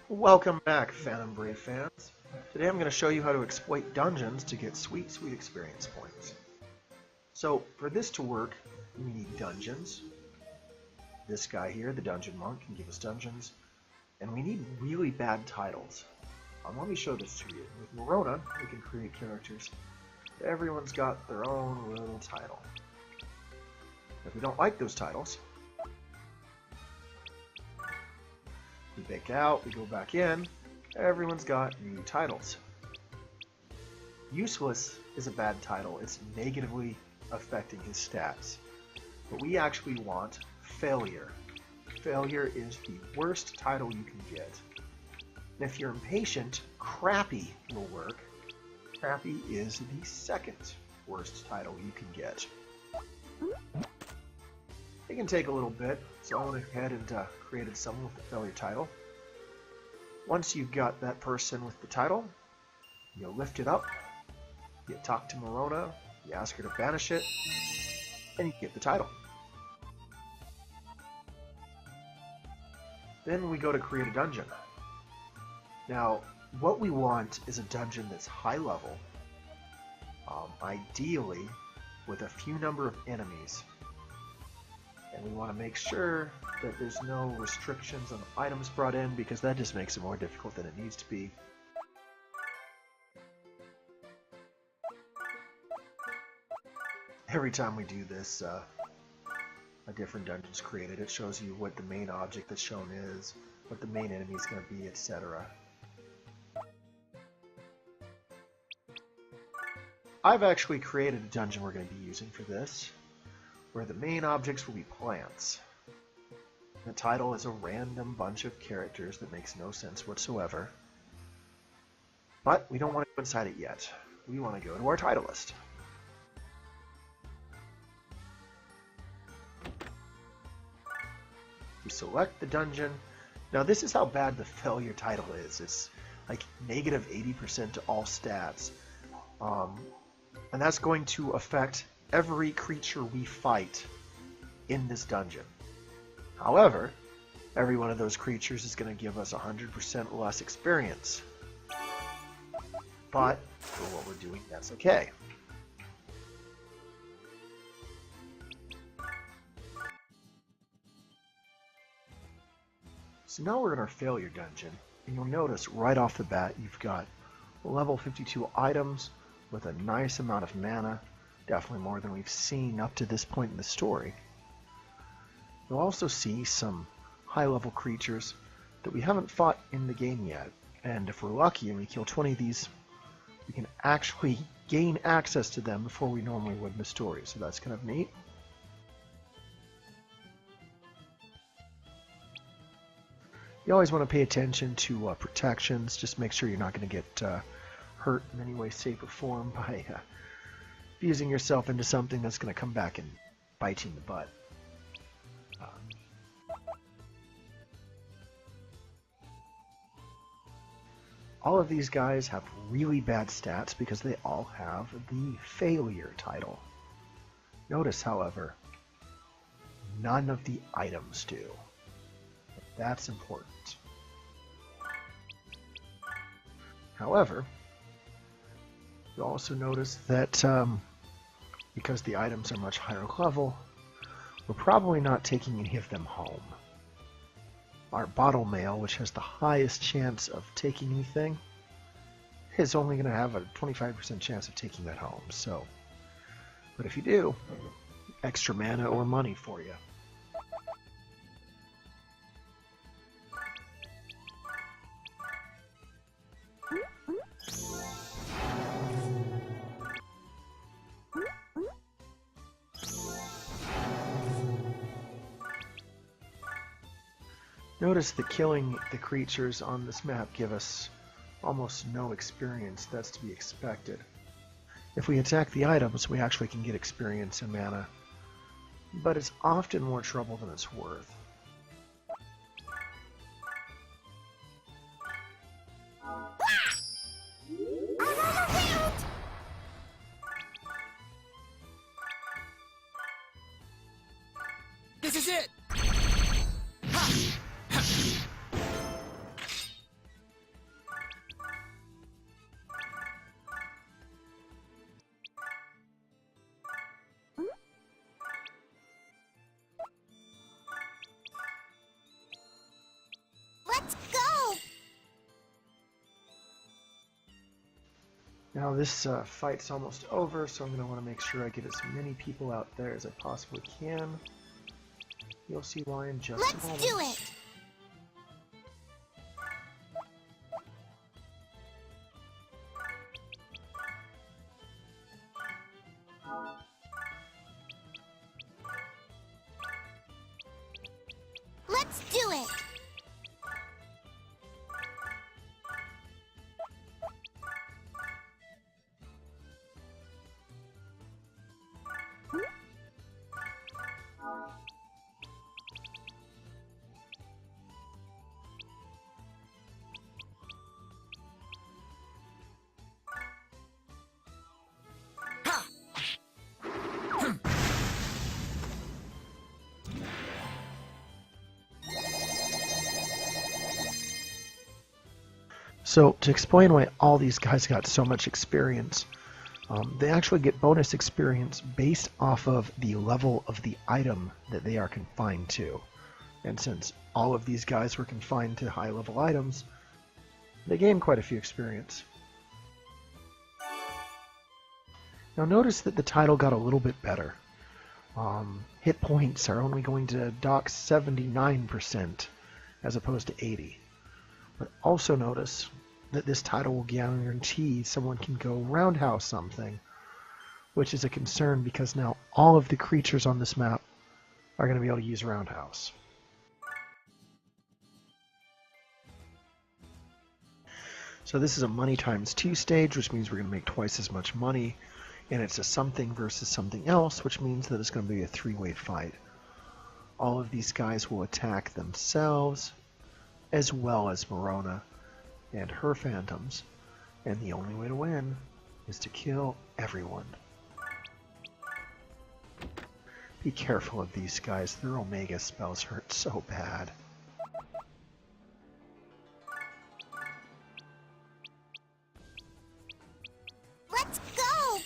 Welcome back, Phantom Brave fans. Today I'm going to show you how to exploit dungeons to get sweet experience points. So, for this to work, we need dungeons. This guy here, the Dungeon Monk, can give us dungeons. And we need really bad titles. Let me show this to you. With Marona, we can create characters. Everyone's got their own little title. If we don't like those titles, we back out, we go back in, everyone's got new titles. Useless is a bad title. It's negatively affecting his stats. But we actually want failure. Failure is the worst title you can get. And if you're impatient, crappy will work. Crappy is the second worst title you can get. It can take a little bit, so I went ahead and created someone with the failure title. Once you've got that person with the title, you lift it up, you talk to Marona, you ask her to banish it, and you get the title. Then we go to create a dungeon. Now, what we want is a dungeon that's high level, ideally with a few number of enemies. And we want to make sure that there's no restrictions on items brought in, because that just makes it more difficult than it needs to be. Every time we do this, a different dungeon is created. It shows you what the main object that's shown is, what the main enemy is going to be, etc. I've actually created a dungeon we're going to be using for this, where the main objects will be plants. The title is a random bunch of characters that makes no sense whatsoever. But we don't want to go inside it yet. We want to go to our title list. We select the dungeon. Now this is how bad the failure title is. It's like negative 80% to all stats. And that's going to affect every creature we fight in this dungeon. However, every one of those creatures is going to give us 100% less experience. But for what we're doing, that's okay. So now we're in our failure dungeon, and you'll notice right off the bat you've got level 52 items with a nice amount of mana. Definitely more than we've seen up to this point in the story. You'll also see some high-level creatures that we haven't fought in the game yet, and if we're lucky and we kill 20 of these, we can actually gain access to them before we normally would in the story, so that's kind of neat. You always want to pay attention to protections. Just make sure you're not going to get hurt in any way, shape, or form by fusing yourself into something that's going to come back and bite you in the butt. All of these guys have really bad stats because they all have the failure title. Notice, however, none of the items do. That's important. However, you'll also notice that because the items are much higher level, we're probably not taking any of them home. Our bottle mail, which has the highest chance of taking anything, is only going to have a 25% chance of taking that home. So, but if you do, extra mana or money for you. Notice that killing the creatures on this map give us almost no experience. That's to be expected. If we attack the items, we actually can get experience and mana, but it's often more trouble than it's worth. This is it! Now this fight's almost over, so I'm going to want to make sure I get as many people out there as I possibly can. You'll see why in just a moment. Let's do it! Let's do it! So to explain why all these guys got so much experience, they actually get bonus experience based off of the level of the item that they are confined to. And since all of these guys were confined to high level items, they gain quite a few experience. Now notice that the title got a little bit better. Hit points are only going to dock 79% as opposed to 80. But also notice that this title will guarantee someone can go roundhouse something, which is a concern because now all of the creatures on this map are going to be able to use roundhouse. So this is a money times 2 stage, which means we're going to make twice as much money, and it's a something versus something else, which means that it's going to be a 3-way fight. All of these guys will attack themselves, as well as Marona and her phantoms, and the only way to win is to kill everyone. Be careful of these guys, their Omega spells hurt so bad. Let's go!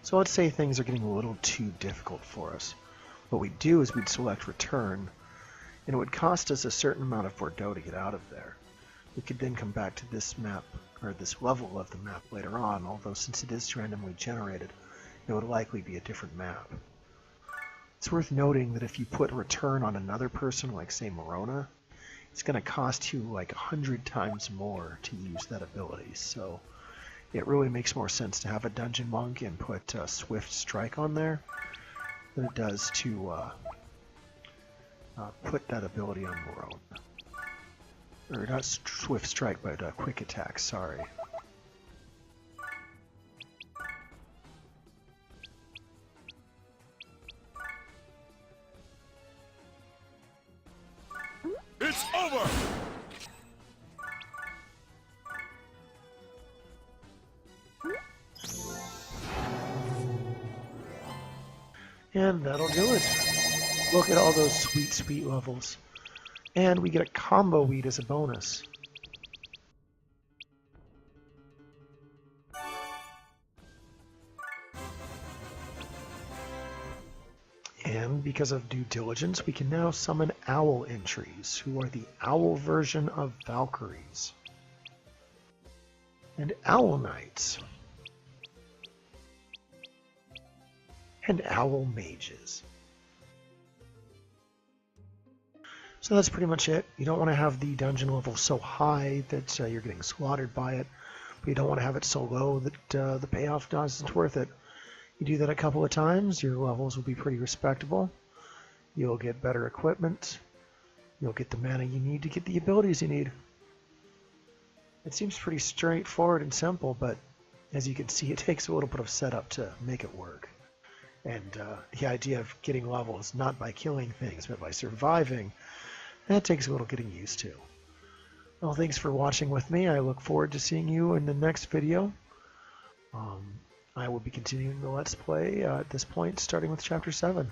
So let's say things are getting a little too difficult for us. What we'd do is we'd select return, and it would cost us a certain amount of Bordeaux to get out of there. We could then come back to this map, or this level of the map later on, although since it is randomly generated, it would likely be a different map. It's worth noting that if you put return on another person, like say Marona, it's going to cost you like 100 times more to use that ability, so it really makes more sense to have a dungeon monk and put Swift Strike on there than it does to put that ability on Marona. Or not Swift Strike, but Quick Attack, sorry. It's over! And that'll do it. Look at all those sweet, sweet levels. And we get a combo weed as a bonus. And because of due diligence, we can now summon owl entries, who are the owl version of Valkyries. And owl knights. And owl mages. So that's pretty much it. You don't want to have the dungeon level so high that you're getting slaughtered by it, but you don't want to have it so low that the payoff isn't worth it. You do that a couple of times, your levels will be pretty respectable. You'll get better equipment. You'll get the mana you need to get the abilities you need. It seems pretty straightforward and simple, but as you can see, it takes a little bit of setup to make it work. And the idea of getting levels not by killing things, but by surviving, that takes a little getting used to. Well, thanks for watching with me. I look forward to seeing you in the next video. I will be continuing the Let's Play at this point, starting with Chapter 7.